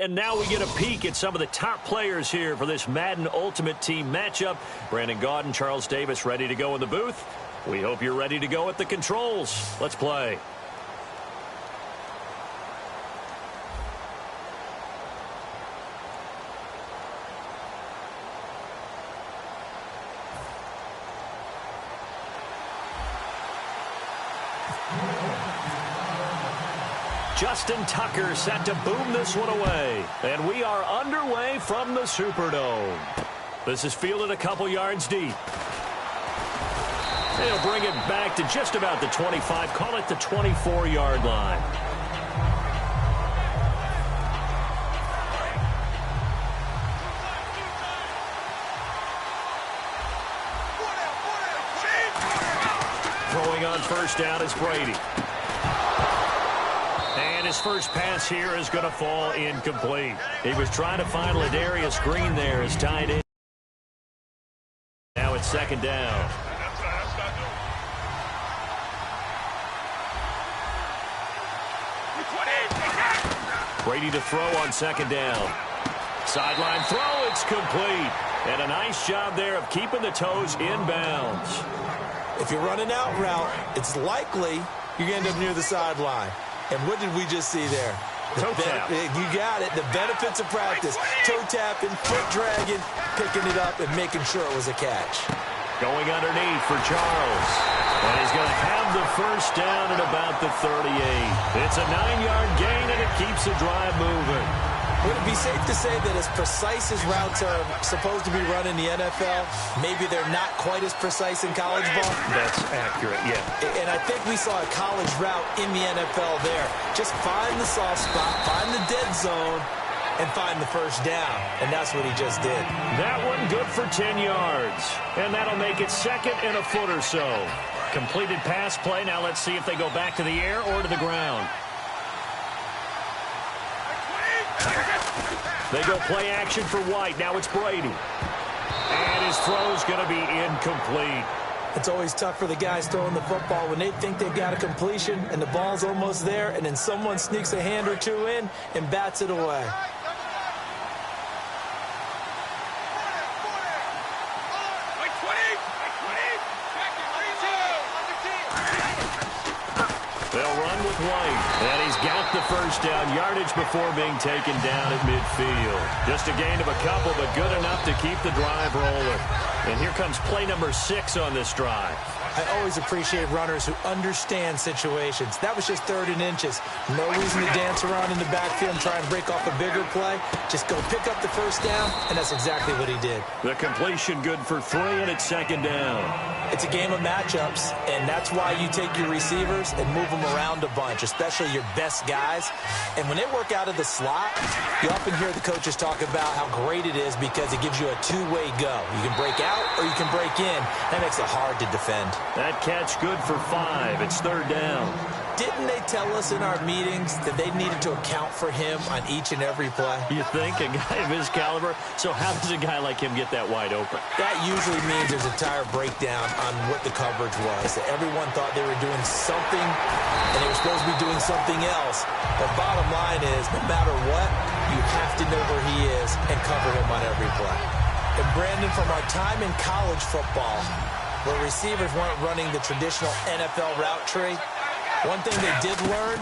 And now we get a peek at some of the top players here for this Madden Ultimate Team matchup. Brandon Gaudin, Charles Davis ready to go in the booth. We hope you're ready to go at the controls. Let's play. Justin Tucker set to boom this one away. And we are underway from the Superdome. This is fielded a couple yards deep. They'll bring it back to just about the 25. Call it the 24-yard line. Throwing on first down is Brady. And his first pass here is going to fall incomplete. He was trying to find Ladarius Green there as tight end. Now it's second down. Brady to throw on second down. Sideline throw, it's complete. And a nice job there of keeping the toes in bounds. If you're running out route, it's likely you're going to end up near the sideline. And what did we just see there? Toe tap. You got it. The benefits of practice. Toe tapping, foot dragging, picking it up, and making sure it was a catch. Going underneath for Charles. And he's going to have the first down at about the 38. It's a 9-yard gain, and it keeps the drive moving. Would it be safe to say that as precise as routes are supposed to be run in the NFL, maybe they're not quite as precise in college ball? That's accurate, yeah. And I think we saw a college route in the NFL there. Just find the soft spot, find the dead zone, and find the first down. And that's what he just did. That one good for 10 yards. And that'll make it second and a foot or so. Completed pass play. Now let's see if they go back to the air or to the ground. They go play action for White. Now it's Brady. And his throw's going to be incomplete. It's always tough for the guys throwing the football when they think they've got a completion and the ball's almost there, and then someone sneaks a hand or two in and bats it away. They'll run with White. And he's got the first down yardage before being taken down at midfield. Just a gain of a couple, but good enough to keep the drive rolling. And here comes play number 6 on this drive. I always appreciate runners who understand situations. That was just 3rd and inches. No reason to dance around in the backfield and try and break off a bigger play. Just go pick up the first down, and that's exactly what he did. The completion good for 3, and it's second down. It's a game of matchups, and that's why you take your receivers and move them around a bunch, especially your best guys. And when they work out of the slot, you often hear the coaches talk about how great it is because it gives you a two-way go. You can break out or you can break in. That makes it hard to defend. That catch good for 5. It's third down. Didn't they tell us in our meetings that they needed to account for him on each and every play? You think? A guy of his caliber? So how does a guy like him get that wide open? That usually means there's a tire breakdown on what the coverage was. That everyone thought they were doing something, and they were supposed to be doing something else. But bottom line is, no matter what, you have to know where he is and cover him on every play. And Brandon, from our time in college football, where receivers weren't running the traditional NFL route tree, one thing they did learn,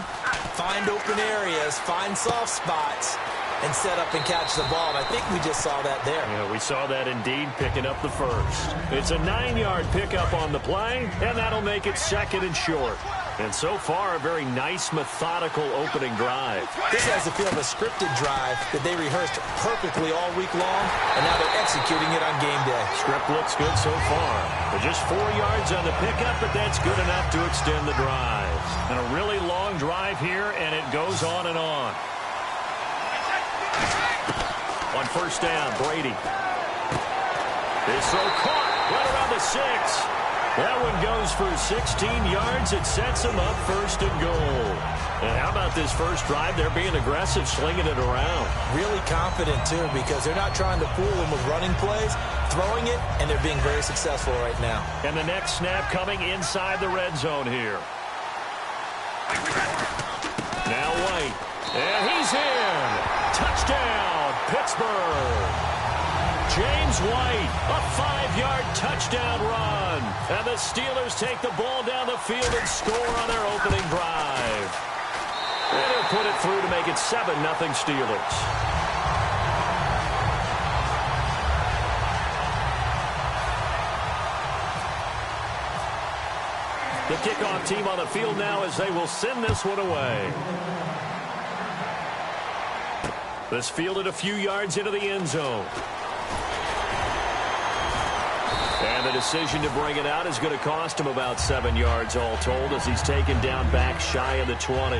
find open areas, find soft spots, and set up and catch the ball. And I think we just saw that there. Yeah, we saw that indeed, picking up the first. It's a 9-yard pickup on the play, and that'll make it second and short. And so far, a very nice, methodical opening drive. This has the feel of a scripted drive that they rehearsed perfectly all week long, and now they're executing it on game day. Script looks good so far. But just 4 yards on the pickup, but that's good enough to extend the drive. And a really long drive here, and it goes on and on. On first down, Brady. This throw caught right around the 6. That one goes for 16 yards. It sets him up first and goal. And how about this first drive? They're being aggressive, slinging it around. Really confident, too, because they're not trying to fool him with running plays, throwing it, and they're being very successful right now. And the next snap coming inside the red zone here. Now White. And he's in. Touchdown, Pittsburgh. James White, a 5-yard touchdown run. And the Steelers take the ball down the field and score on their opening drive. And he'll put it through to make it 7-0 Steelers. The kickoff team on the field now as they will send this one away. This fielded a few yards into the end zone. And the decision to bring it out is going to cost him about 7 yards all told as he's taken down back shy of the 20.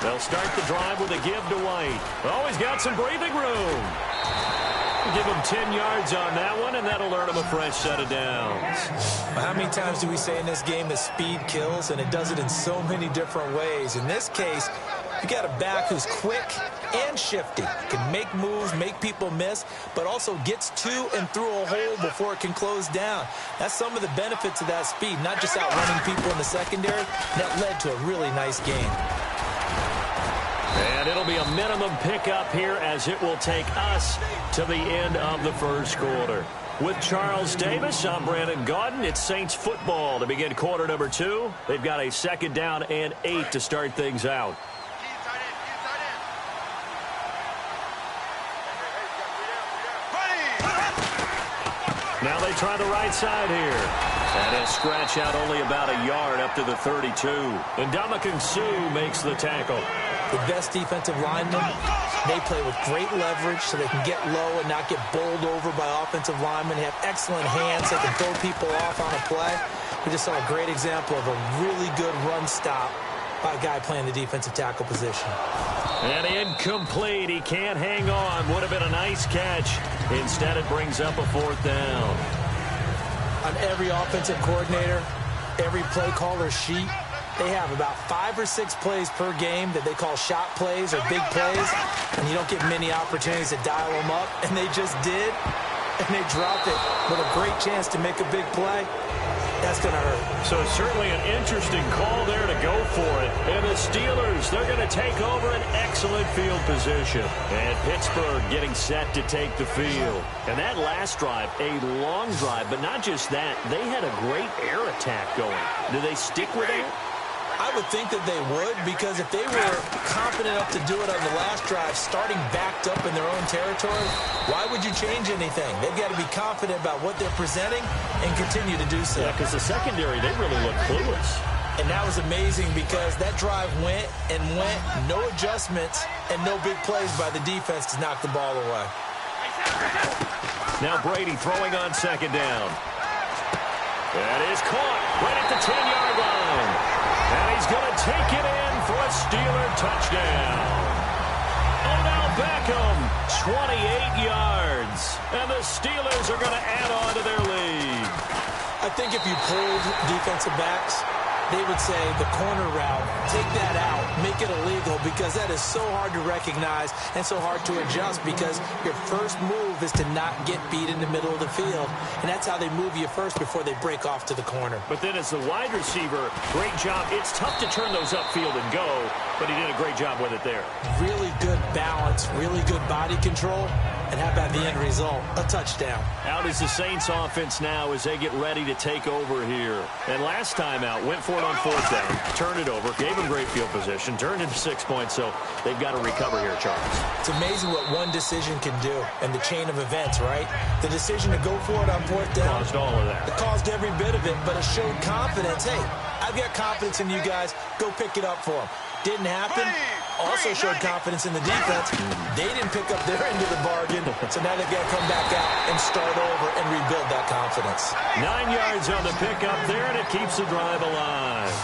They'll start the drive with a give to White. Oh, he's got some breathing room. Give him 10 yards on that one, and that'll earn him a fresh set of downs. Well, how many times do we say in this game that speed kills, and it does it in so many different ways? In this case, you got a back who's quick and shifty, can make moves, make people miss, but also gets to and through a hole before it can close down. That's some of the benefits of that speed, not just outrunning people in the secondary. That led to a really nice game. And it'll be a minimum pickup here as it will take us to the end of the first quarter. With Charles Davis, I'm Brandon Gaudin. It's Saints football to begin quarter number 2. They've got a 2nd down and 8 to start things out. Now they try the right side here. And he'll scratch out only about a yard up to the 32. And Ndamukong Suh makes the tackle. The best defensive linemen, they play with great leverage so they can get low and not get bowled over by offensive linemen. They have excellent hands. They can throw people off on a play. We just saw a great example of a really good run stop by a guy playing the defensive tackle position. And incomplete. He can't hang on. Would have been a nice catch. Instead, it brings up a 4th down. On every offensive coordinator, every play caller sheet, they have about 5 or 6 plays per game that they call shot plays or big plays, and you don't get many opportunities to dial them up, and they just did, and they dropped it with a great chance to make a big play. That's going to hurt. So certainly an interesting call there to go for it. And the Steelers, they're going to take over an excellent field position. And Pittsburgh getting set to take the field. And that last drive, a long drive, but not just that. They had a great air attack going. Do they stick with it? I would think that they would, because if they were confident enough to do it on the last drive, starting backed up in their own territory, why would you change anything? They've got to be confident about what they're presenting and continue to do so. Yeah, because the secondary, they really look clueless. And that was amazing because that drive went and went, no adjustments, and no big plays by the defense to knock the ball away. Now Brady throwing on 2nd down. That is caught right at the 10-yard line. And he's going to take it in for a Steeler touchdown. Odell Beckham, 28 yards. And the Steelers are going to add on to their lead. I think if you pulled defensive backs, they would say the corner route, take that out, make it illegal, because that is so hard to recognize and so hard to adjust, because your first move is to not get beat in the middle of the field. And that's how they move you first before they break off to the corner. But then as the wide receiver, great job. It's tough to turn those upfield and go, but he did a great job with it there. Really good balance, really good body control. And how about the end result? A touchdown. Out is the Saints offense now as they get ready to take over here. And last time out, went for it on 4th down, turned it over, gave them great field position, turned into 6 points, so they've got to recover here, Charles. It's amazing what one decision can do and the chain of events, right? The decision to go for it on 4th down. Caused all of that. It caused every bit of it, but it showed confidence. Hey, I've got confidence in you guys. Go pick it up for them. Didn't happen. Also showed confidence in the defense. They didn't pick up their end of the bargain, so now they've got to come back out and start over and rebuild that confidence. 9 yards on the pickup there, and it keeps the drive alive.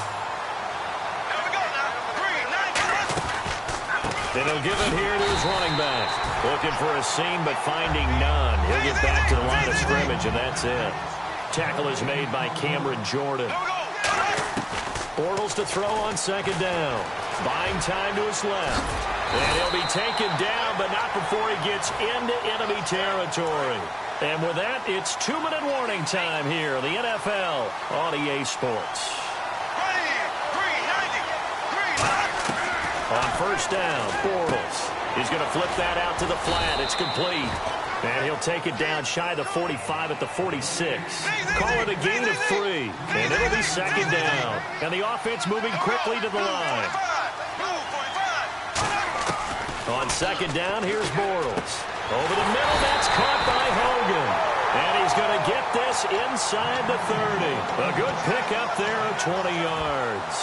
And he'll give it here to his running back. Looking for a seam, but finding none. He'll get back to the line of scrimmage, and that's it. Tackle is made by Cameron Jordan. Bortles to throw on 2nd down. Buying time to his left. And he'll be taken down, but not before he gets into enemy territory. And with that, it's 2-minute warning time here in the NFL on EA Sports. On first down, Bortles. He's going to flip that out to the flat. It's complete. And he'll take it down shy of the 45 at the 46. Call it a gain of 3. And it'll be second down. And the offense moving quickly to the line. On second down, here's Bortles. Over the middle, that's caught by Hogan. And he's going to get this inside the 30. A good pickup there of 20 yards.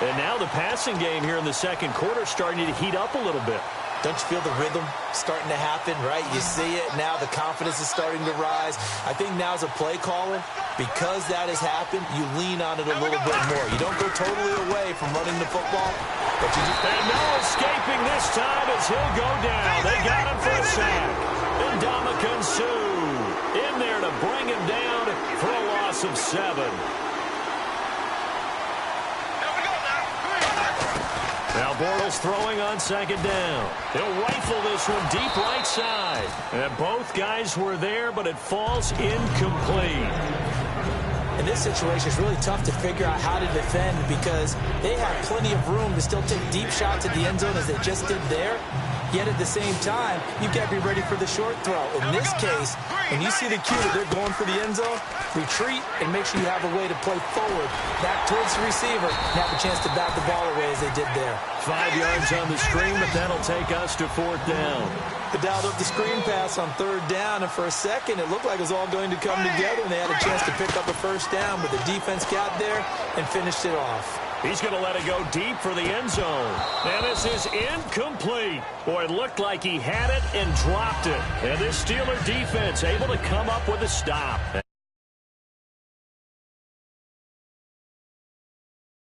And now the passing game here in the second quarter starting to heat up a little bit. Don't you feel the rhythm starting to happen, right? You see it. Now the confidence is starting to rise. I think now as a play caller, because that has happened, you lean on it a little bit more. You don't go totally away from running the football, but you just... And no escaping this time as he'll go down. They got him for a sack. And Ndamukong Suh in there to bring him down for a loss of 7. Now Bortles throwing on second down. He'll rifle this one deep right side. And both guys were there, but it falls incomplete. In this situation, it's really tough to figure out how to defend because they have plenty of room to still take deep shots at the end zone as they just did there. Yet at the same time, you've got to be ready for the short throw. In this case, when you see the cue that they're going for the end zone, retreat and make sure you have a way to play forward, back towards the receiver, and have a chance to bat the ball away as they did there. 5 yards on the screen, but that'll take us to 4th down. They dialed up the screen pass on 3rd down, and for a second, it looked like it was all going to come together, and they had a chance to pick up a first down, but the defense got there and finished it off. He's going to let it go deep for the end zone. And this is incomplete. Boy, it looked like he had it and dropped it. And this Steeler defense able to come up with a stop.